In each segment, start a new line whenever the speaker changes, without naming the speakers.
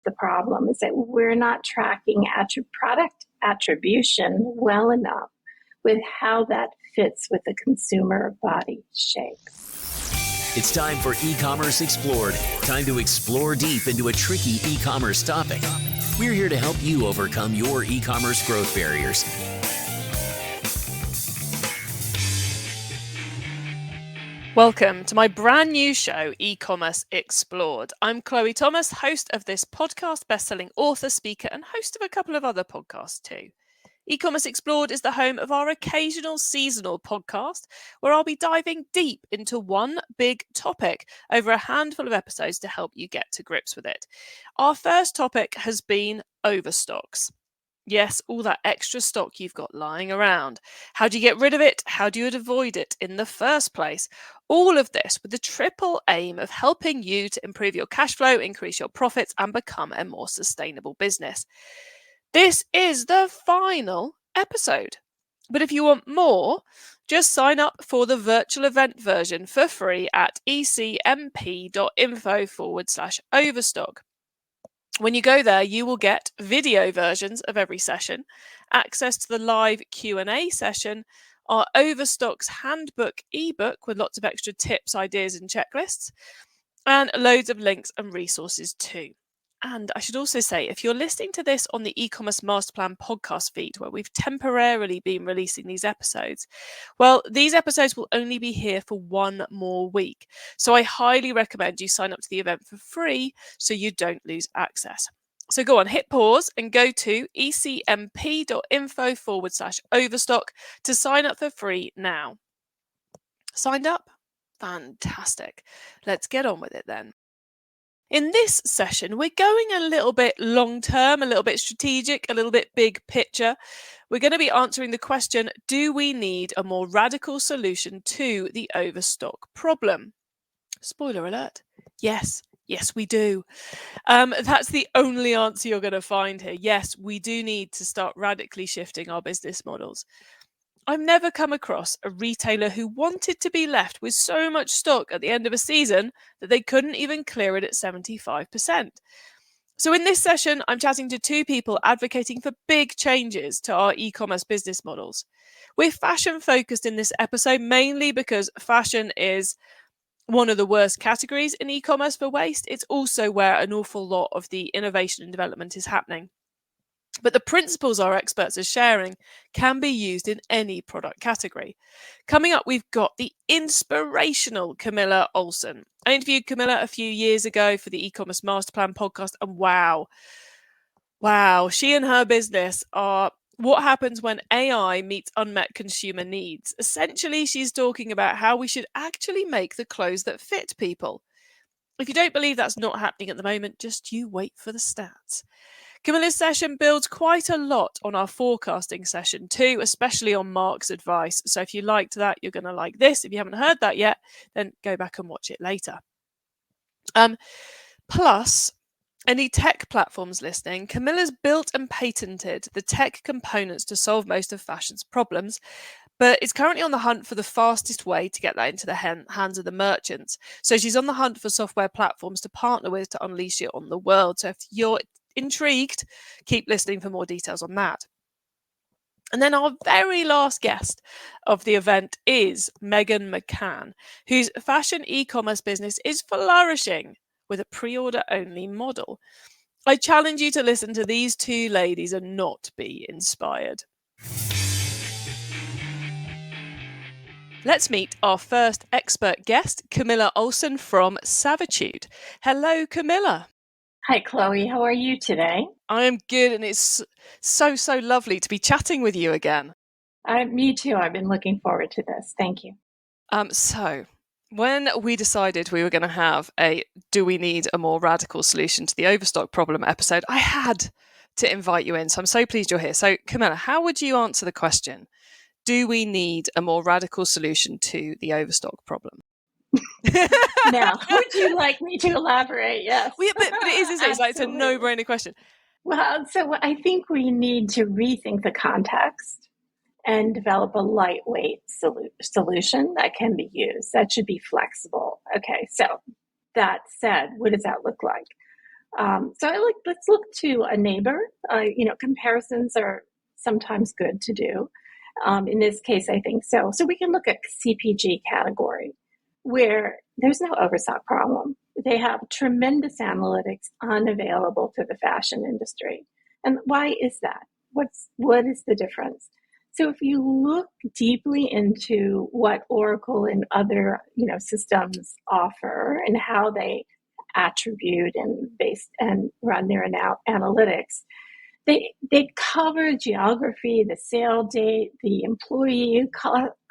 the problem, is that we're not tracking product attribution well enough with how that fits with the consumer body shape.
It's time for eCommerce Explored. Time to explore deep into a tricky e-commerce topic. We're here to help you overcome your e-commerce growth barriers.
Welcome to my brand new show, eCommerce Explored. I'm Chloe Thomas, host of this podcast, best-selling author, speaker, and host of a couple of other podcasts too. eCommerce Explored is the home of our occasional seasonal podcast, where I'll be diving deep into one big topic over a handful of episodes to help you get to grips with it. Our first topic has been overstocks. Yes, all that extra stock you've got lying around. How do you get rid of it? How do you avoid it in the first place? All of this with the triple aim of helping you to improve your cash flow, increase your profits, and become a more sustainable business. This is the final episode. But if you want more, just sign up for the virtual event version for free at ecmp.info/Overstock. When you go there, you will get video versions of every session, access to the live Q&A session, our Overstocks Handbook ebook with lots of extra tips, ideas and checklists, and loads of links and resources too. And I should also say, if you're listening to this on the eCommerce Masterplan podcast feed, where we've temporarily been releasing these episodes, well, these episodes will only be here for one more week. So I highly recommend you sign up to the event for free so you don't lose access. So go on, hit pause and go to ecmp.info/Overstock to sign up for free now. Signed up? Fantastic. Let's get on with it then. In this session, we're going a little bit long-term, a little bit strategic, a little bit big picture. We're going to be answering the question, do we need a more radical solution to the overstock problem? Spoiler alert, yes. Yes, we do. That's the only answer you're going to find here. Yes, we do need to start radically shifting our business models. I've never come across a retailer who wanted to be left with so much stock at the end of a season that they couldn't even clear it at 75%. So in this session, I'm chatting to two people advocating for big changes to our e-commerce business models. We're fashion focused in this episode, mainly because fashion is one of the worst categories in e-commerce for waste. It's also where an awful lot of the innovation and development is happening. But the principles our experts are sharing can be used in any product category. Coming up, we've got the inspirational Camilla Olson. I interviewed Camilla a few years ago for the eCommerce Masterplan podcast, and wow, she and her business are what happens when AI meets unmet consumer needs. Essentially, she's talking about how we should actually make the clothes that fit people. If you don't believe that's not happening at the moment, just you wait for the stats. Camilla's session builds quite a lot on our forecasting session too, especially on Mark's advice. So if you liked that, you're going to like this. If you haven't heard that yet, then go back and watch it later. Plus, any tech platforms listening, Camilla's built and patented the tech components to solve most of fashion's problems, but is currently on the hunt for the fastest way to get that into the hands of the merchants. So she's on the hunt for software platforms to partner with to unleash it on the world. So if you're intrigued, keep listening for more details on that. And then our very last guest of the event is McCann, whose fashion e-commerce business is flourishing with a pre-order only model. I challenge you to listen to these two ladies and not be inspired. Let's meet our first expert guest, Camilla Olson from Savitude. Hello, Camilla.
Hi, Chloe. How are you today?
I am good, and it's so lovely to be chatting with you again.
Me too. I've been looking forward to this. Thank you.
So when we decided we were going to have a do we need a more radical solution to the overstock problem episode, I had to invite you in. So I'm so pleased you're here. So Camilla, how would you answer the question, do we need a more radical solution to the overstock problem?
Now, would you like me to elaborate? Yes.
Well, yeah, but it is, isn't it? It's a no-brainer question.
Well, so I think we need to rethink the context and develop a lightweight solution that can be used. That should be flexible. Okay, so that said, what does that look like? Let's look to a neighbor. Comparisons are sometimes good to do. In this case, I think so. So we can look at CPG category, where there's no Overstock problem. They have tremendous analytics unavailable to the fashion industry. And why is that? What is the difference? So if you look deeply into what Oracle and other systems offer and how they attribute and run their analytics, they cover geography, the sale date, the employee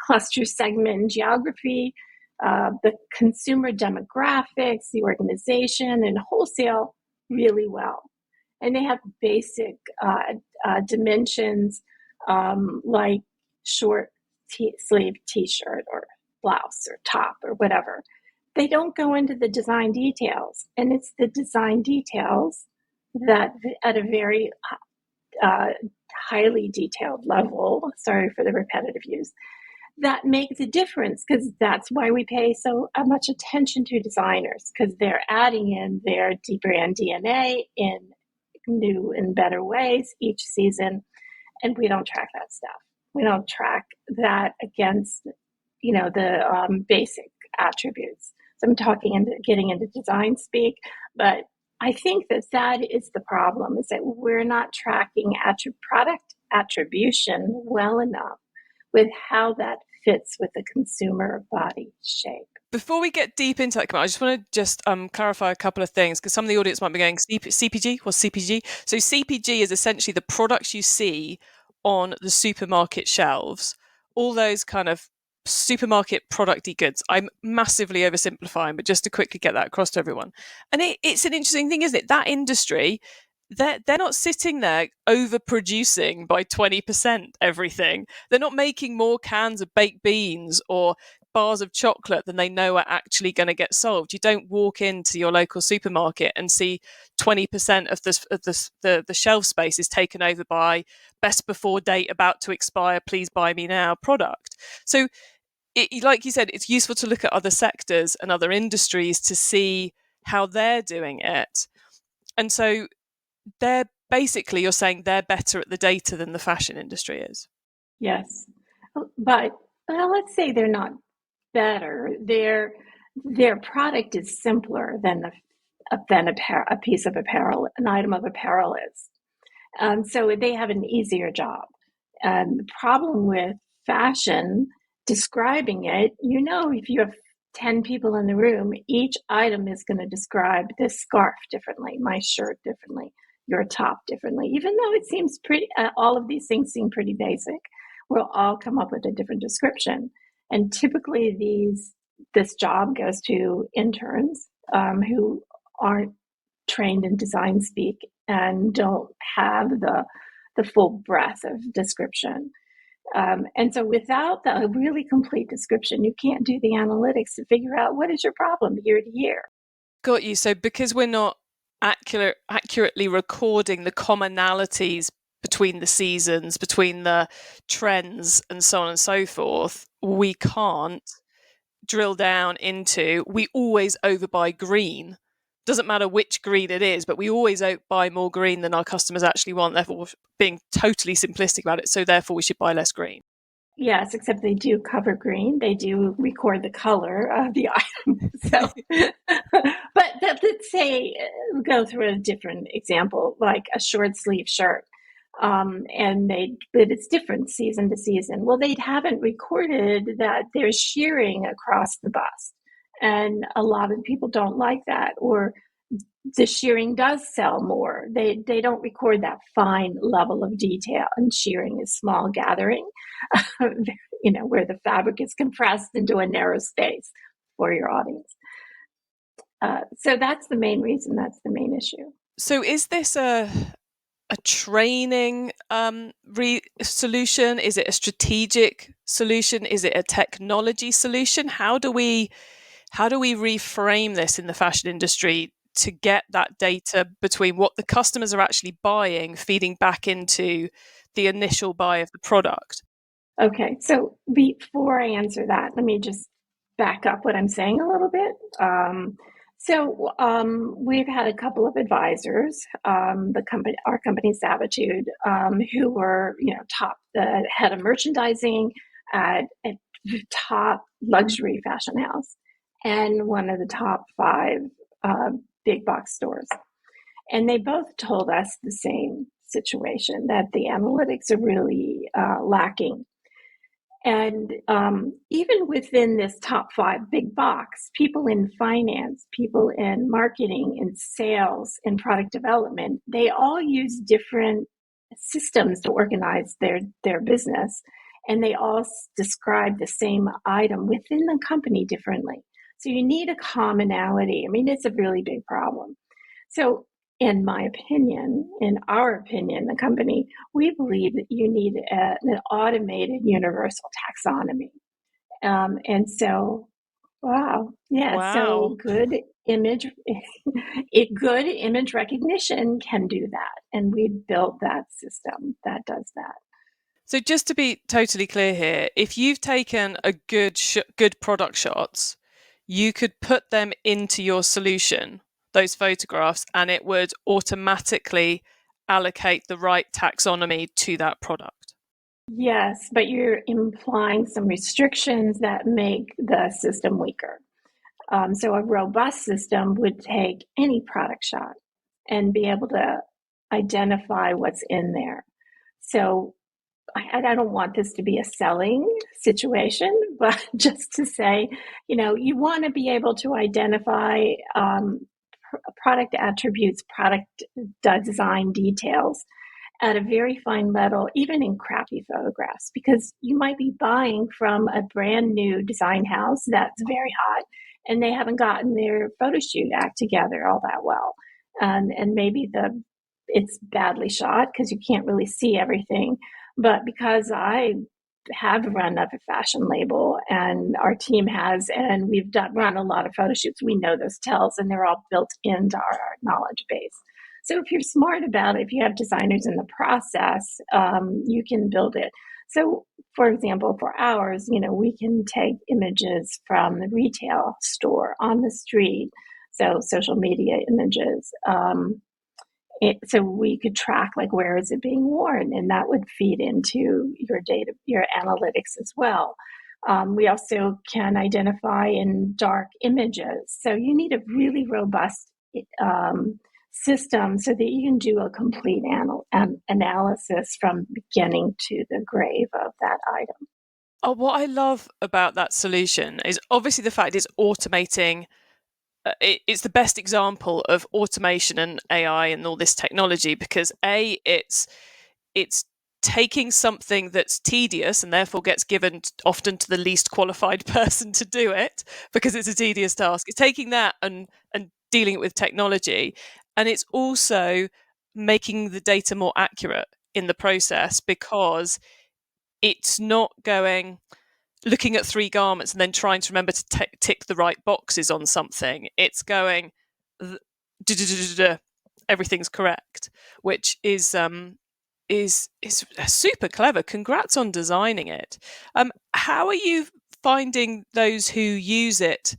cluster segment geography, the consumer demographics, the organization, and wholesale really well. And they have basic dimensions like short sleeve t-shirt or blouse or top or whatever. They don't go into the design details, and it's the design details that at a very highly detailed level, sorry for the repetitive use, that make the difference, because that's why we pay so much attention to designers, because they're adding in their deep brand DNA in new and better ways each season, and we don't track that stuff. We don't track that against, the basic attributes. So I'm getting into design speak, but I think that is the problem, is that we're not tracking product attribution well enough with how that fits with the consumer body shape.
Before we get deep into that, I just want to clarify a couple of things, because some of the audience might be going, CPG? What's CPG? So CPG is essentially the products you see on the supermarket shelves, all those kind of supermarket producty goods. I'm massively oversimplifying, but just to quickly get that across to everyone. And it's an interesting thing, isn't it? That industry, they're not sitting there overproducing by 20% everything. They're not making more cans of baked beans or bars of chocolate than they know are actually going to get sold. You don't walk into your local supermarket and see 20% of the shelf space is taken over by best before date, about to expire, please buy me now product. So like you said, it's useful to look at other sectors and other industries to see how they're doing it. And so you're saying they're better at the data than the fashion industry is.
Yes. But let's say they're not better. Their product is simpler than a piece of apparel, an item of apparel is. So they have an easier job. The problem with fashion, describing it, if you have 10 people in the room, each item is going to describe this scarf differently, my shirt differently, your top differently. Even though it seems all of these things seem pretty basic, we'll all come up with a different description. And typically this job goes to interns who aren't trained in design speak and don't have the full breadth of description. And so without the really complete description, you can't do the analytics to figure out what is your problem year to year.
Got you. So because we're not accurately recording the commonalities between the seasons, between the trends and so on and so forth, we can't drill down into, we always overbuy green. Doesn't matter which green it is, but we always buy more green than our customers actually want, therefore being totally simplistic about it. So therefore we should buy less green.
Yes, except they do cover green. They do record the color of the item. So, but let's say, go through a different example, like a short sleeve shirt. But it's different season to season. Well, they haven't recorded that there's shearing across the bust. And a lot of people don't like that, or the shearing does sell more. They don't record that fine level of detail, and shearing is small gathering, where the fabric is compressed into a narrow space for your audience. So that's the main reason. That's the main issue.
So is this a training solution? Is it a strategic solution? Is it a technology solution? How do we reframe this in the fashion industry to get that data between what the customers are actually buying, feeding back into the initial buy of the product?
Okay, so before I answer that, let me just back up what I'm saying a little bit. So we've had a couple of advisors, our company Savitude, who were, the head of merchandising at a top luxury fashion house and one of the top 5 big box stores. And they both told us the same situation, that the analytics are really lacking. And even within this top 5 big box, people in finance, people in marketing, in sales, in product development, they all use different systems to organize their business. And they all describe the same item within the company differently. So you need a commonality. I mean, it's a really big problem. So in my opinion, in our opinion, the company, we believe that you need an automated universal taxonomy. And so, wow, yeah,
Wow.
so good image recognition can do that. And we built that system that does that.
So just to be totally clear here, if you've taken a good product shots, you could put them into your solution, those photographs, and it would automatically allocate the right taxonomy to that product.
Yes, but you're implying some restrictions that make the system weaker. So a robust system would take any product shot and be able to identify what's in there. So I don't want this to be a selling situation, but just to say, you want to be able to identify product attributes, product design details at a very fine level, even in crappy photographs, because you might be buying from a brand new design house that's very hot and they haven't gotten their photo shoot act together all that well. And maybe it's badly shot because you can't really see everything. But because I have run up a fashion label and our team has, and we've run a lot of photo shoots, we know those tells and they're all built into our knowledge base. So if you're smart about it, if you have designers in the process, you can build it. So for example, for ours, we can take images from the retail store on the street, so social media images. So we could track where is it being worn, and that would feed into your data, your analytics as well. We also can identify in dark images. So you need a really robust system so that you can do a complete analysis from beginning to the grave of that item.
Oh, what I love about that solution is obviously the fact it's automating. It's the best example of automation and AI and all this technology because it's taking something that's tedious and therefore gets given often to the least qualified person to do it because it's a tedious task. It's taking that and dealing it with technology, and it's also making the data more accurate in the process because it's not looking at 3 garments and then trying to remember to tick the right boxes on something. It's going, everything's correct, which is super clever. Congrats on designing it. How are you finding those who use it?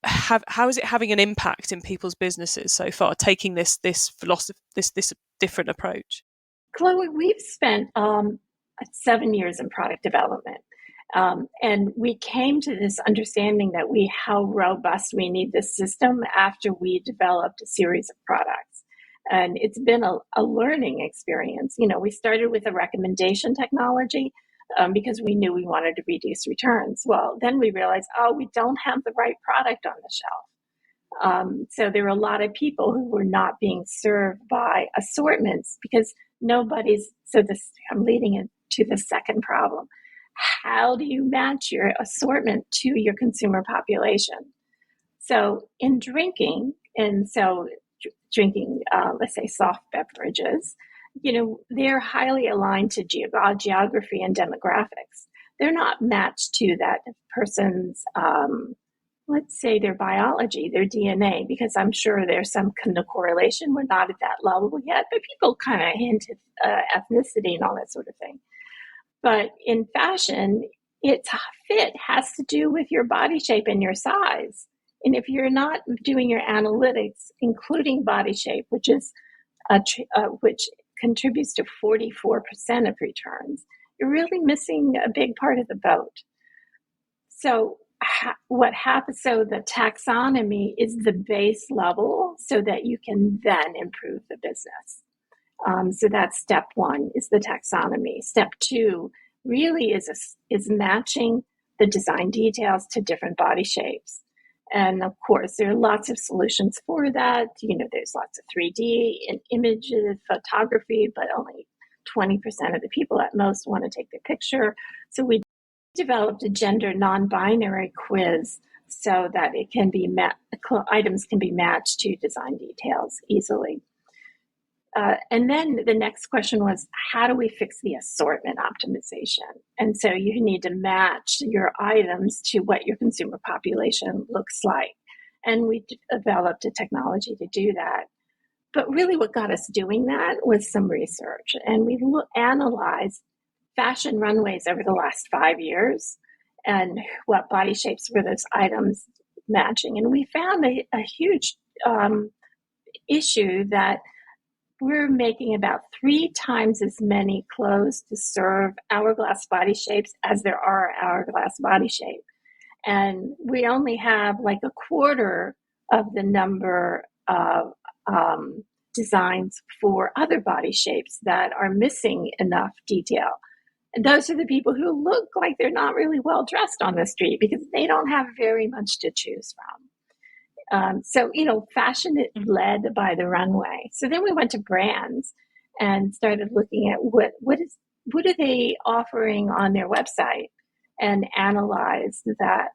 How is it having an impact in people's businesses so far? Taking this philosophy, this different approach.
Chloe, we've spent 7 years in product development. And we came to this understanding that how robust we need this system after we developed a series of products. And it's been a learning experience. We started with a recommendation technology because we knew we wanted to reduce returns. Well, then we realized, we don't have the right product on the shelf. So there were a lot of people who were not being served by assortments because I'm leading it to the second problem. How do you match your assortment to your consumer population? So in drinking, let's say soft beverages, they're highly aligned to geography and demographics. They're not matched to that person's, let's say their biology, their DNA, because I'm sure there's some kind of correlation. We're not at that level yet, but people kind of hint at ethnicity and all that sort of thing. But in fashion, its fit has to do with your body shape and your size. And if you're not doing your analytics, including body shape, which contributes to 44% of returns, you're really missing a big part of the boat. So what happens? So the taxonomy is the base level so that you can then improve the business. So that's step one, is the taxonomy. Step two really is matching the design details to different body shapes. And of course, there are lots of solutions for that. There's lots of 3D and images, photography, but only 20% of the people at most want to take the picture. So we developed a gender non-binary quiz so that it can be items can be matched to design details easily. And then the next question was, how do we fix the assortment optimization? And so you need to match your items to what your consumer population looks like. And we developed a technology to do that. But really what got us doing that was some research. And we analyzed fashion runways over the last 5 years and what body shapes were those items matching. And we found a huge issue that we're making about 3 times as many clothes to serve hourglass body shapes as there are hourglass body shape. And we only have like a quarter of the number of designs for other body shapes that are missing enough detail. And those are the people who look like they're not really well dressed on the street because they don't have very much to choose from. So, fashion is led by the runway. So then we went to brands and started looking at what are they offering on their website and analyzed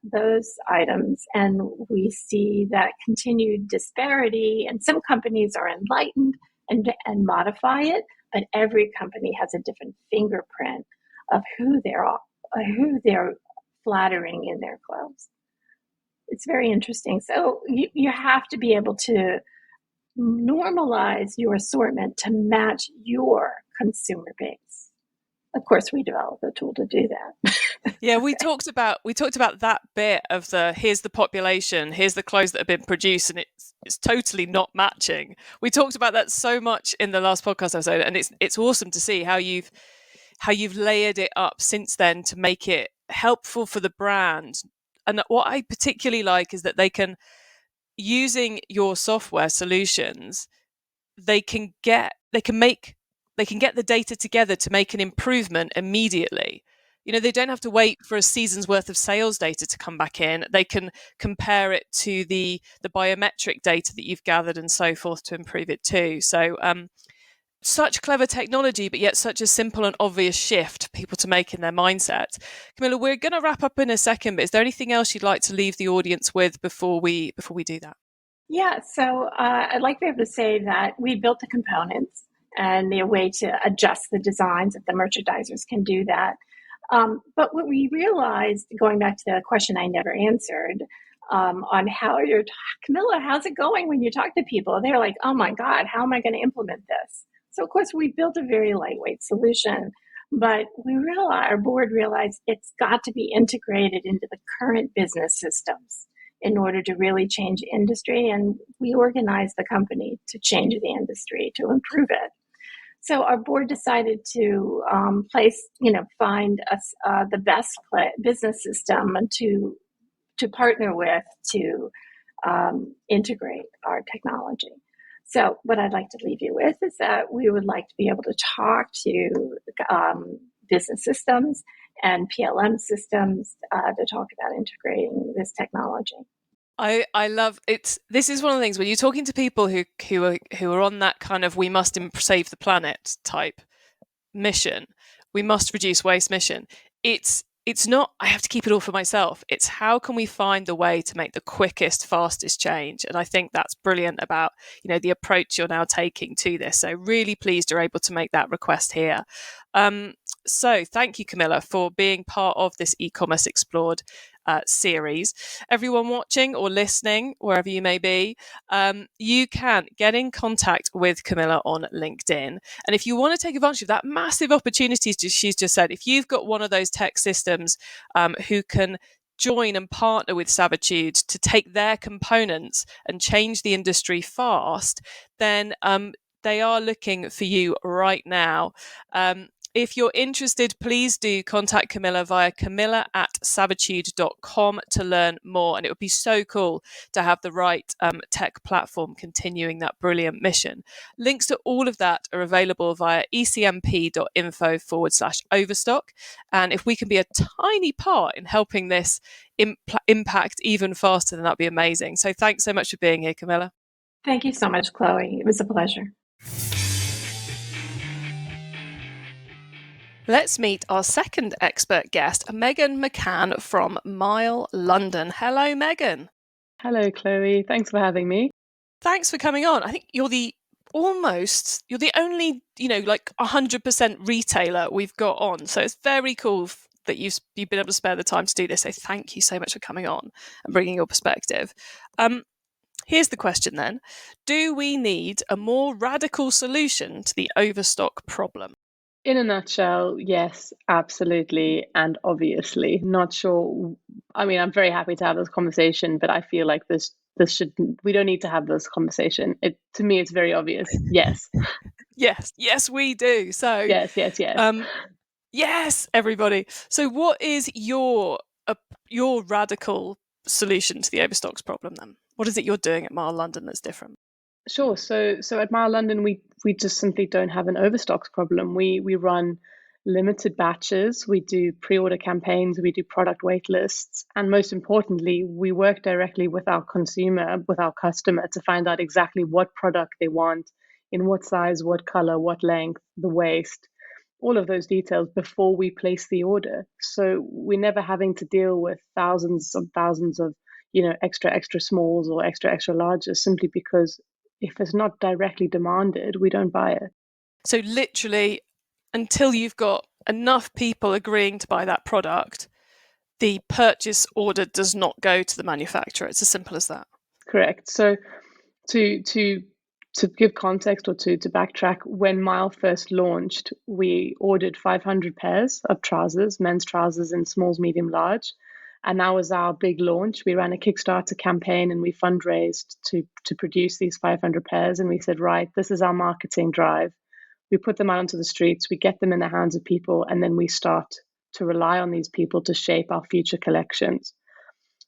those items. And we see that continued disparity, and some companies are enlightened and modify it, but every company has a different fingerprint of who they're flattering in their clothes. It's very interesting. So you have to be able to normalize your assortment to match your consumer base. Of course, we developed a tool to do that.
Yeah, we talked about that bit of here's the population, here's the clothes that have been produced, and it's totally not matching. We talked about that so much in the last podcast episode, and it's awesome to see how you've layered it up since then to make it helpful for the brand. And what I particularly like is that they can, using your software solutions, they can get the data together to make an improvement immediately. They don't have to wait for a season's worth of sales data to come back in. They can compare it to the biometric data that you've gathered and so forth to improve it too. So such clever technology, but yet such a simple and obvious shift for people to make in their mindset. Camilla, we're going to wrap up in a second, but is there anything else you'd like to leave the audience with before we do that?
Yeah, so I'd like to be able to say that we built the components and the way to adjust the designs if the merchandisers can do that. But what we realized, going back to the question I never answered, on Camilla, how's it going when you talk to people? They're like, oh my God, how am I going to implement this? So of course we built a very lightweight solution, but our board realized it's got to be integrated into the current business systems in order to really change the industry. And we organized the company to change the industry, to improve it. So our board decided to find us the best business system to partner with to integrate our technology. So what I'd like to leave you with is that we would like to be able to talk to business systems and PLM systems to talk about integrating this technology.
I love it. This is one of the things when you're talking to people who are on that kind of we must save the planet type mission, we must reduce waste mission. It's not I have to keep it all for myself. It's how can we find the way to make the quickest, fastest change? And I think that's brilliant about the approach you're now taking to this. So really pleased you're able to make that request here. So thank you, Camilla, for being part of this eCommerce Explored series. Everyone watching or listening, wherever you may be, you can get in contact with Camilla on LinkedIn. And if you want to take advantage of that massive opportunity she's just said, if you've got one of those tech systems who can join and partner with Savitude to take their components and change the industry fast, then they are looking for you right now. If you're interested, please do contact Camilla via camilla@savitude.com to learn more. And it would be so cool to have the right tech platform continuing that brilliant mission. Links to all of that are available via ecmp.info/Overstock. And if we can be a tiny part in helping this impact even faster, then that'd be amazing. So thanks so much for being here, Camilla.
Thank you so much, Chloe. It was a pleasure.
Let's meet our second expert guest, Megan McCann from Mile London. Hello, Megan.
Hello, Chloe. Thanks for having me.
Thanks for coming on. I think you're the only, 100% retailer we've got on. So it's very cool that you've been able to spare the time to do this. So thank you so much for coming on and bringing your perspective. Here's the question then. Do we need a more radical solution to the overstock problem?
In a nutshell, yes, absolutely, and obviously. Not sure. I mean, I'm very happy to have this conversation, but I feel like we don't need to have this conversation. To me, it's very obvious. Yes.
Yes, we do. So
yes.
Yes, everybody. So what is your radical solution to the overstocks problem then? What is it you're doing at Mile London that's different?
Sure. So at Mile London, we just simply don't have an overstocks problem. We run limited batches. We do pre-order campaigns. We do product wait lists. And most importantly, we work directly with our consumer, with our customer, to find out exactly what product they want, in what size, what color, what length, the waist, all of those details before we place the order. So we're never having to deal with thousands of extra smalls or extra larges, simply because if it's not directly demanded, we don't buy it.
So literally, until you've got enough people agreeing to buy that product, the purchase order does not go to the manufacturer. It's as simple as that.
Correct. So to give context, or to backtrack, when Mile first launched, we ordered 500 pairs of trousers, men's trousers in smalls, medium, large. And that was our big launch. We ran a Kickstarter campaign and we fundraised to produce these 500 pairs. And we said, right, this is our marketing drive. We put them out onto the streets, we get them in the hands of people, and then we start to rely on these people to shape our future collections.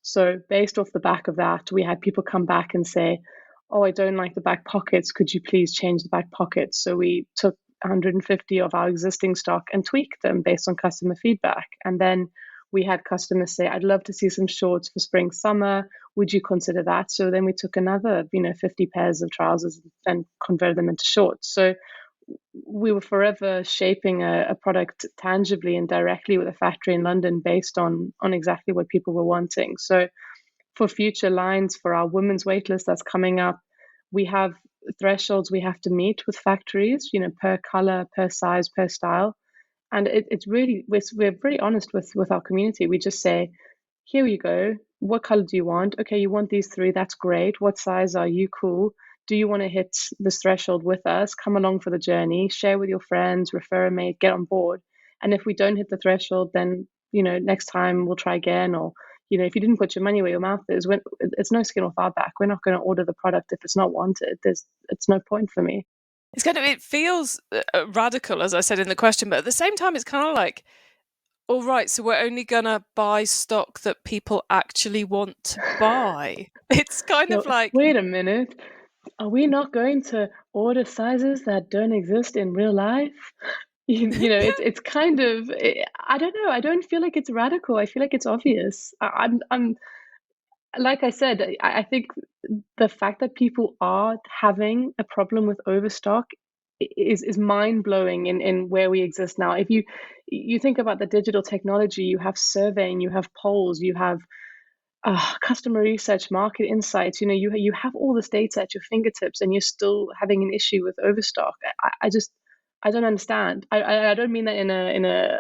So based off the back of that, we had people come back and say, oh, I don't like the back pockets. Could you please change the back pockets? So we took 150 of our existing stock and tweaked them based on customer feedback. And then we had customers say, I'd love to see some shorts for spring, summer. Would you consider that? So then we took another, 50 pairs of trousers and converted them into shorts. So we were forever shaping a product tangibly and directly with a factory in London based on exactly what people were wanting. So for future lines, for our women's waitlist that's coming up, we have thresholds we have to meet with factories, per color, per size, per style. And it's really, we're very honest with our community. We just say, here you go. What color do you want? Okay, you want these 3. That's great. What size are you? Cool. Do you want to hit this threshold with us? Come along for the journey. Share with your friends. Refer a mate. Get on board. And if we don't hit the threshold, then next time we'll try again. Or if you didn't put your money where your mouth is, it's no skin off our back. We're not going to order the product if it's not wanted. It's no point for me.
It feels radical, as I said in the question, but at the same time, it's kind of like, all right, so we're only going to buy stock that people actually want to buy. It's kind of like,
wait a minute. Are we not going to order sizes that don't exist in real life? It's kind of, I don't know. I don't feel like it's radical. I feel like it's obvious. I'm like I said, I think the fact that people are having a problem with overstock is mind-blowing in where we exist now. If you think about the digital technology, you have surveying, you have polls, you have customer research, market insights, you have all this data at your fingertips, and you're still having an issue with overstock. I don't understand. I don't mean that in a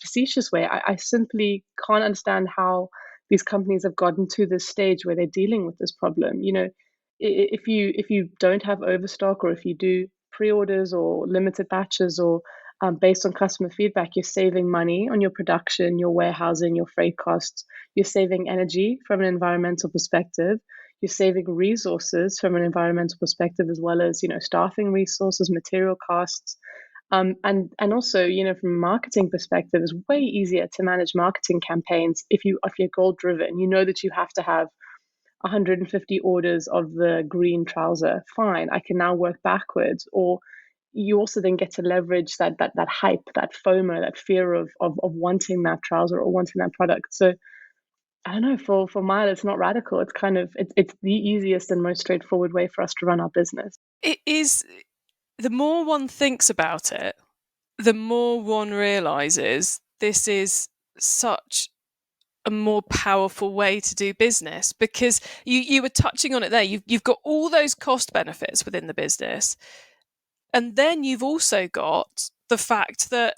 facetious way. I simply can't understand how these companies have gotten to this stage where they're dealing with this problem. If you don't have overstock, or if you do pre-orders or limited batches or based on customer feedback, you're saving money on your production, your warehousing, your freight costs. You're saving energy from an environmental perspective. You're saving resources from an environmental perspective, as well as, staffing resources, material costs. And also, from a marketing perspective, it's way easier to manage marketing campaigns if you're goal driven. You know that you have to have 150 orders of the green trouser. Fine, I can now work backwards. Or you also then get to leverage that hype, that FOMO, that fear of wanting that trouser or wanting that product. So I don't know, for Mile, it's not radical. It's kind of it's the easiest and most straightforward way for us to run our business.
It is. The more one thinks about it, the more one realizes this is such a more powerful way to do business, because you were touching on it there. You've got all those cost benefits within the business, and then you've also got the fact that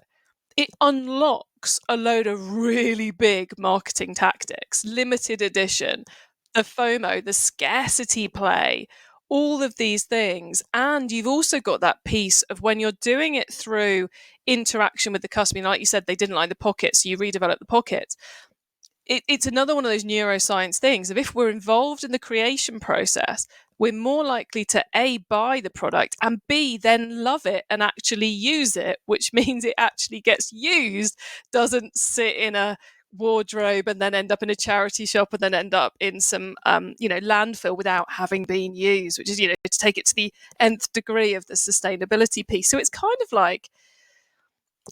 it unlocks a load of really big marketing tactics, limited edition, the FOMO, the scarcity play, all of these things. And you've also got that piece of when you're doing it through interaction with the customer, like you said, they didn't like the pockets, so you redevelop the pockets. It's another one of those neuroscience things of if we're involved in the creation process, we're more likely to A, buy the product, and B, then love it and actually use it, which means it actually gets used, doesn't sit in a wardrobe and then end up in a charity shop and then end up in some landfill without having been used, which is, to take it to the nth degree of the sustainability piece. So it's kind of like,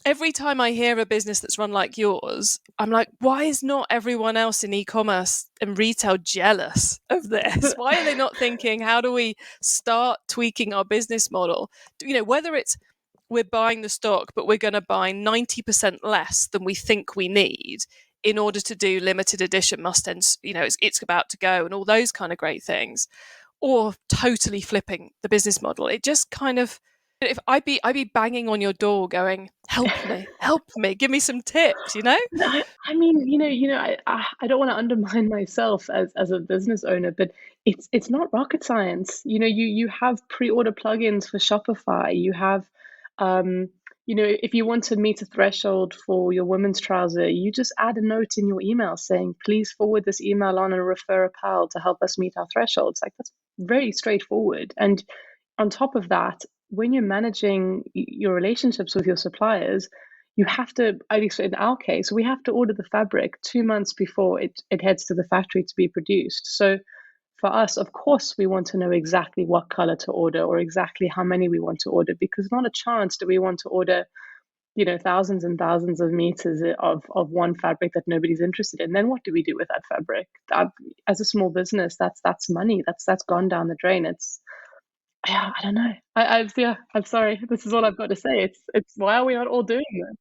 every time I hear a business that's run like yours, I'm like, why is not everyone else in e-commerce and retail jealous of this? Why are they not thinking, how do we start tweaking our business model? Whether it's we're buying the stock, but we're going to buy 90% less than we think we need in order to do limited edition must-ends, it's about to go and all those kind of great things, or totally flipping the business model. It just kind of, if I'd be banging on your door going, help me, give me some tips,
I mean, I don't want to undermine myself as a business owner, but it's not rocket science. You have pre-order plugins for Shopify. You have, if you want to meet a threshold for your women's trouser, you just add a note in your email saying, please forward this email on and refer a pal to help us meet our thresholds. Like, that's very straightforward. And on top of that, when you're managing your relationships with your suppliers, you have to, at least in our case, we have to order the fabric 2 months before it heads to the factory to be produced. So for us, of course, we want to know exactly what color to order or exactly how many we want to order, because not a chance do we want to order, thousands and thousands of meters of one fabric that nobody's interested in. Then what do we do with that fabric? As a small business, that's money. That's gone down the drain. I don't know. I'm sorry. This is all I've got to say. It's why are we not all doing this?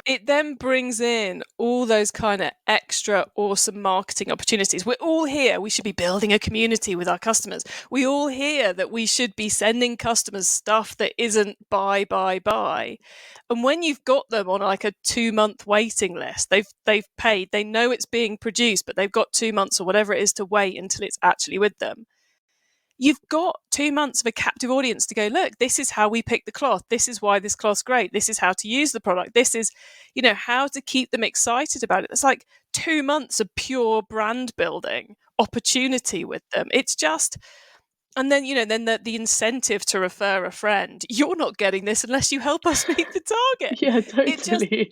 It then brings in all those kind of extra awesome marketing opportunities. We're all here. We should be building a community with our customers. We all hear that we should be sending customers stuff that isn't buy. And when you've got them on like a 2-month waiting list, they've paid, they know it's being produced, but they've got 2 months or whatever it is to wait until it's actually with them. You've got 2 months of a captive audience to go, look, this is how we pick the cloth. This is why this cloth's great. This is how to use the product. This is, how to keep them excited about it. It's like 2 months of pure brand building opportunity with them. It's just, and then, then the incentive to refer a friend. You're not getting this unless you help us meet the target.
Yeah, totally.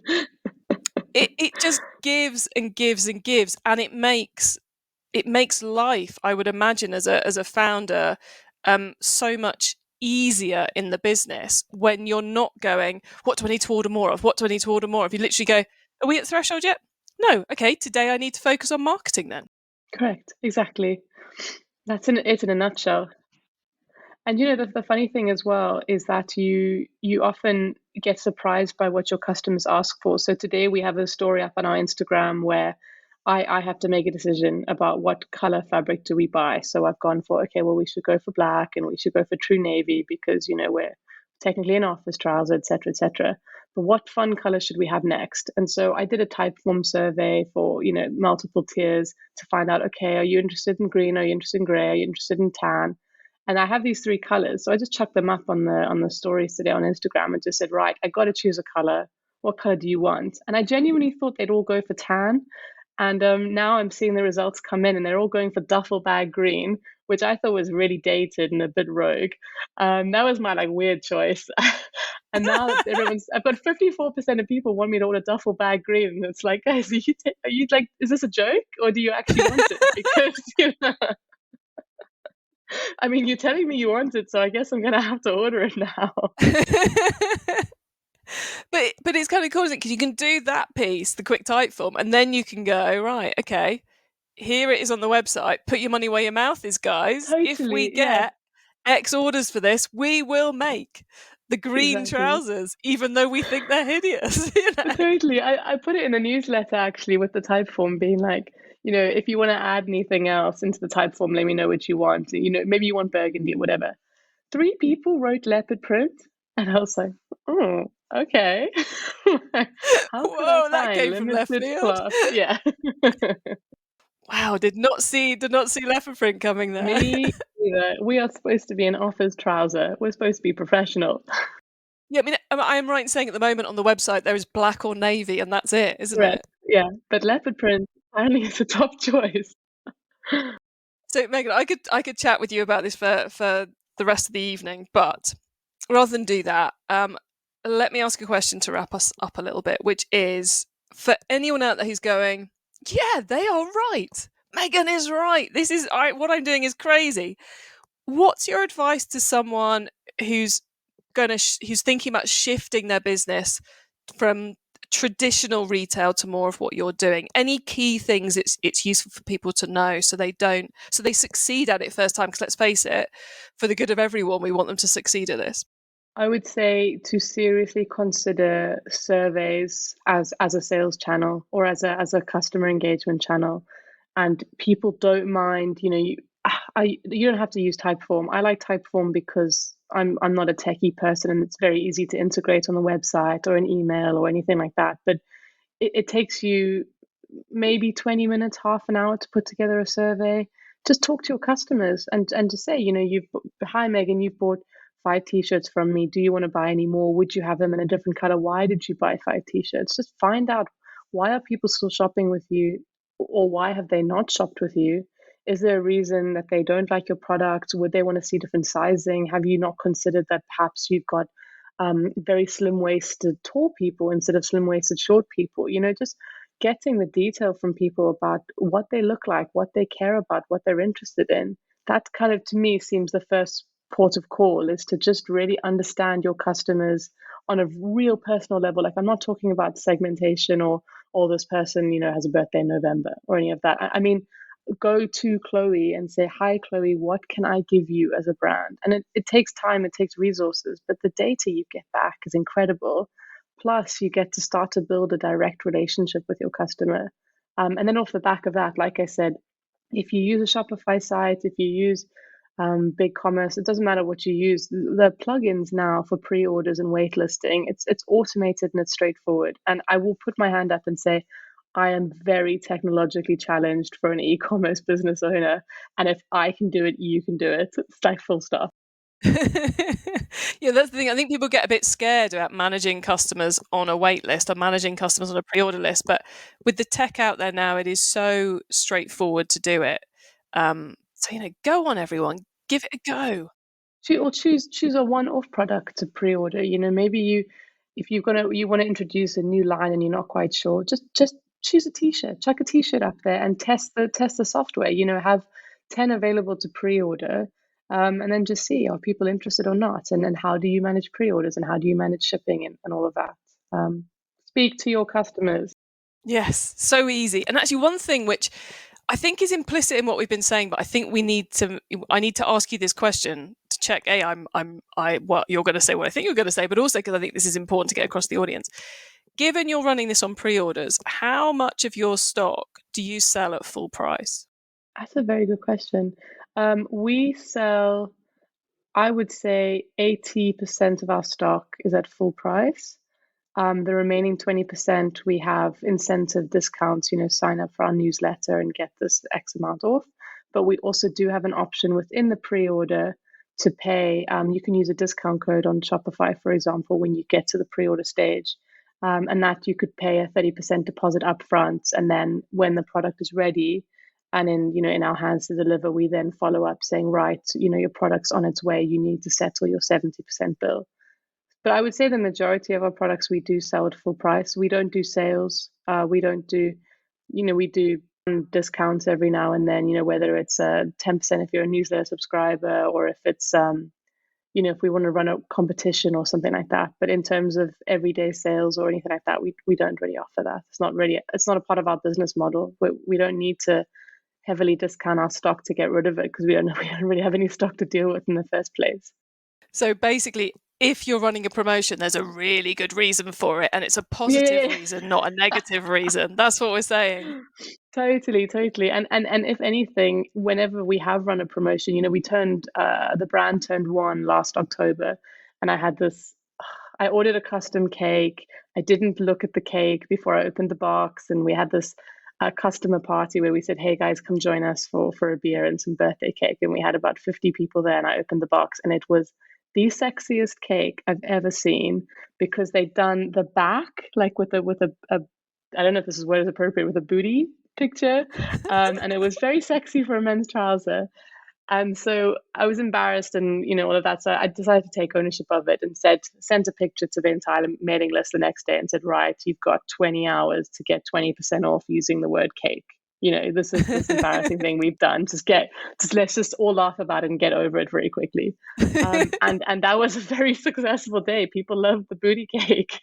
It just gives and gives and gives, and it makes life, I would imagine, as a founder, so much easier in the business when you're not going, what do I need to order more of? What do I need to order more of? You literally go, are we at threshold yet? No. Okay, today I need to focus on marketing then.
Correct. Exactly. That's it in a nutshell. And the funny thing as well is that you often get surprised by what your customers ask for. So today we have a story up on our Instagram where I have to make a decision about what color fabric do we buy. So I've gone for, okay, well, we should go for black and we should go for true navy because, we're technically an office trouser, et cetera, et cetera. But what fun color should we have next? And so I did a type form survey for, multiple tiers to find out, okay, are you interested in green? Are you interested in gray? Are you interested in tan? And I have these 3 colors. So I just chucked them up on the stories today on Instagram and just said, right, I got to choose a color. What color do you want? And I genuinely thought they'd all go for tan. And now I'm seeing the results come in and they're all going for duffel bag green, which I thought was really dated and a bit rogue. That was my like weird choice. And now I've got 54% of people want me to order duffel bag green. And it's like, guys, are you like, is this a joke or do you actually want it? Because, I mean, you're telling me you want it, so I guess I'm going to have to order it now.
But it's kind of cool, isn't it? Because you can do that piece, the quick type form, and then you can go, right, okay, here it is on the website. Put your money where your mouth is, guys.
Totally,
if we get X orders for this, we will make the green trousers, even though we think they're hideous.
Totally. I put it in the newsletter actually with the type form being like, if you want to add anything else into the type form, let me know what you want. Maybe you want burgundy or whatever. 3 people wrote leopard print, and I was like, oh, okay. How could I
that came from left field.
Cloth? Yeah.
Wow, did not see leopard print coming there.
Me either. We are supposed to be an office trouser. We're supposed to be professional.
Yeah, I mean, I am right in saying at the moment on the website there is black or navy, and that's it, isn't it?
Yeah, but leopard print finally is a top choice.
So, Megan, I could chat with you about this for the rest of the evening, but rather than do that, let me ask a question to wrap us up a little bit, which is for anyone out there who's going, yeah, they are right. Megan is right. What I'm doing is crazy. What's your advice to someone who's thinking about shifting their business from traditional retail to more of what you're doing? Any key things it's useful for people to know so they succeed at it first time? Because let's face it, for the good of everyone, we want them to succeed at this.
I would say to seriously consider surveys as a sales channel or as a customer engagement channel. And people don't mind, you don't have to use Typeform. I like Typeform because I'm not a techie person and it's very easy to integrate on the website or an email or anything like that. But it takes you maybe 20 minutes, half an hour to put together a survey. Just talk to your customers and to say, hi Megan, you've bought 5 t-shirts from me. Do you want to buy any more? Would you have them in a different color? Why did you buy 5 t-shirts? Just find out, why are people still shopping with you, or why have they not shopped with you? Is there a reason that they don't like your product? Would they want to see different sizing? Have you not considered that perhaps you've got very slim-waisted tall people instead of slim-waisted short people? Just getting the detail from people about what they look like, what they care about, what they're interested in. That kind of, to me, seems the first port of call, is to just really understand your customers on a real personal level. Like, I'm not talking about segmentation or this person, has a birthday in November or any of that. I mean, go to Chloe and say, hi, Chloe, what can I give you as a brand? And it takes time, it takes resources, but the data you get back is incredible. Plus, you get to start to build a direct relationship with your customer. And then off the back of that, like I said, if you use a Shopify site, if you use BigCommerce, it doesn't matter what you use. The plugins now for pre-orders and waitlisting, it's automated and it's straightforward. And I will put my hand up and say, I am very technologically challenged for an e-commerce business owner. And if I can do it, you can do it. It's like full stop.
Yeah, that's the thing. I think people get a bit scared about managing customers on a wait list or managing customers on a pre-order list. But with the tech out there now, it is so straightforward to do it. So, go on, everyone, give it a go.
Or choose a one-off product to pre-order. Maybe if you want to introduce a new line and you're not quite sure, just choose a t-shirt, chuck a t-shirt up there and test the software. Have 10 available to pre-order, and then just see, are people interested or not, and then how do you manage pre-orders and how do you manage shipping and all of that. Speak to your customers.
Yes, so easy. And actually, one thing which I think is implicit in what we've been saying, but I think I need to ask you this question to check what you're going to say, what I think you're going to say, but also because I think this is important to get across the audience. Given you're running this on pre-orders, how much of your stock do you sell at full price?
That's a very good question. We sell, I would say 80% of our stock is at full price. The remaining 20%, we have incentive discounts, sign up for our newsletter and get this X amount off. But we also do have an option within the pre-order to pay, you can use a discount code on Shopify, for example, when you get to the pre-order stage. And that you could pay a 30% deposit upfront, and then when the product is ready and in our hands to deliver, we then follow up saying, right, your product's on its way, you need to settle your 70% bill. But I would say the majority of our products we do sell at full price. We don't do sales. We don't do, we do discounts every now and then, whether it's 10% if you're a newsletter subscriber, or if it's if we want to run a competition or something like that. But in terms of everyday sales or anything like that, we don't really offer that. It's not a part of our business model. We don't need to heavily discount our stock to get rid of it, because we don't really have any stock to deal with in the first place.
So basically, if you're running a promotion, there's a really good reason for it, and it's a positive reason, not a negative reason. That's what we're saying.
Totally. And if anything, whenever we have run a promotion, we turned the brand turned one last October, and I ordered a custom cake. I didn't look at the cake before I opened the box, and we had this customer party where we said, hey guys, come join us for a beer and some birthday cake, and we had about 50 people there, and I opened the box, and it was the sexiest cake I've ever seen, because they'd done the back like with a I don't know if this is word is appropriate, with a booty picture, and it was very sexy for a men's trouser. And so I was embarrassed and, all of that. So I decided to take ownership of it and sent a picture to the entire mailing list the next day and said, right, you've got 20 hours to get 20% off using the word cake. This is this embarrassing thing we've done. Let's just all laugh about it and get over it very quickly. And that was a very successful day. People loved the booty cake.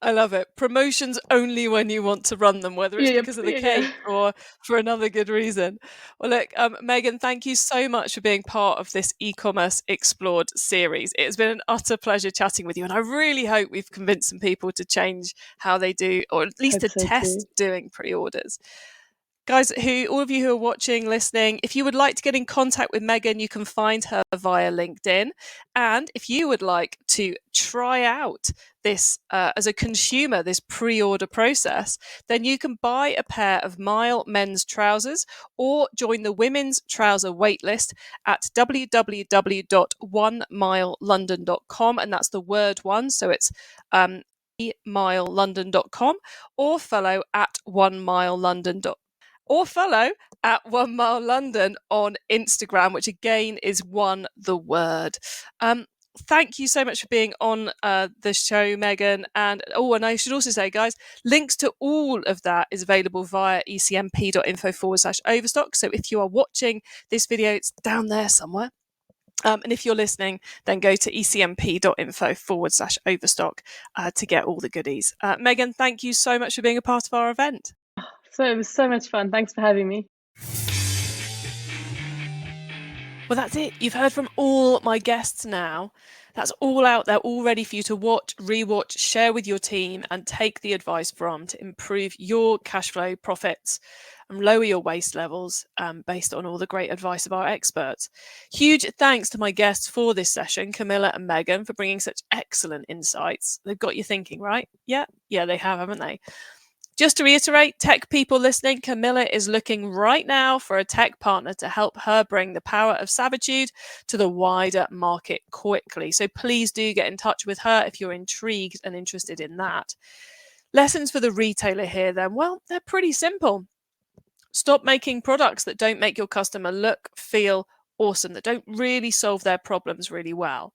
I love it. Promotions only when you want to run them, whether it's because of the cake or for another good reason. Well, look, Megan, thank you so much for being part of this e-commerce explored series. It has been an utter pleasure chatting with you, and I really hope we've convinced some people to change how they do, or at least to test doing pre-orders. Guys, all of you who are watching, listening, if you would like to get in contact with Megan, you can find her via LinkedIn. And if you would like to try out this as a consumer, this pre-order process, then you can buy a pair of Mile men's trousers or join the women's trouser waitlist at www.onemilelondon.com. And that's the word one. So it's milelondon.com, or follow at 1milelondon.com. Or follow at 1 Mile London on Instagram, which again is the word. Thank you so much for being on the show, Megan. And I should also say, guys, links to all of that is available via ecmp.info/Overstock. So if you are watching this video, it's down there somewhere. And if you're listening, then go to ecmp.info/Overstock to get all the goodies. Megan, thank you so much for being a part of our event.
So it was so much fun. Thanks for having me.
Well, that's it. You've heard from all my guests now. That's all out there, all ready for you to watch, rewatch, share with your team, and take the advice from to improve your cash flow, profits, and lower your waste levels based on all the great advice of our experts. Huge thanks to my guests for this session, Camilla and Megan, for bringing such excellent insights. They've got you thinking, right? Yeah, they have, haven't they? Just to reiterate, tech people listening, Camilla is looking right now for a tech partner to help her bring the power of Savitude to the wider market quickly. So please do get in touch with her if you're intrigued and interested in that. Lessons for the retailer here then, well, they're pretty simple. Stop making products that don't make your customer look, feel awesome, that don't really solve their problems really well.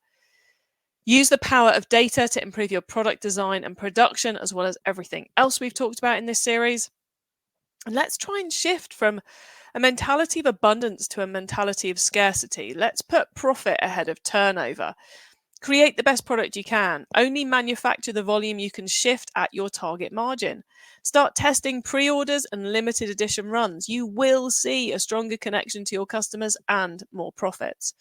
Use the power of data to improve your product design and production, as well as everything else we've talked about in this series. And let's try and shift from a mentality of abundance to a mentality of scarcity. Let's put profit ahead of turnover. Create the best product you can. Only manufacture the volume you can shift at your target margin. Start testing pre-orders and limited edition runs. You will see a stronger connection to your customers and more profits.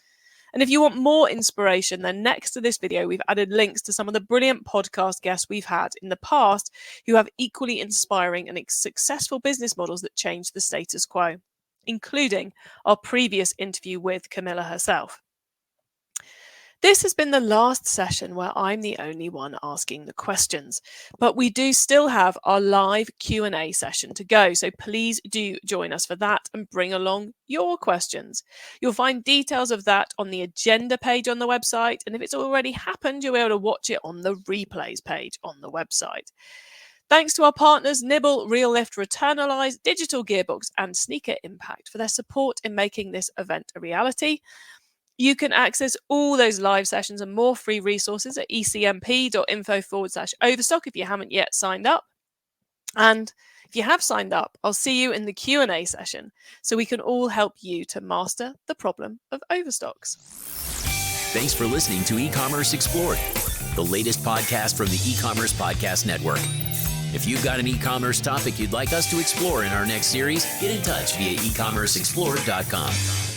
And if you want more inspiration, then next to this video, we've added links to some of the brilliant podcast guests we've had in the past who have equally inspiring and successful business models that change the status quo, including our previous interview with Camilla herself. This has been the last session where I'm the only one asking the questions, but we do still have our live Q&A session to go, so please do join us for that and bring along your questions. You'll find details of that on the agenda page on the website, and if it's already happened, you'll be able to watch it on the replays page on the website. Thanks to our partners Nibble, Real Lift, Returnalize, Digital Gearbox and Sneaker Impact for their support in making this event a reality. You can access all those live sessions and more free resources at ecmp.info/Overstock if you haven't yet signed up. And if you have signed up, I'll see you in the Q&A session so we can all help you to master the problem of overstocks.
Thanks for listening to eCommerce Explored, the latest podcast from the eCommerce Podcast Network. If you've got an e-commerce topic you'd like us to explore in our next series, get in touch via ecommerceexplored.com.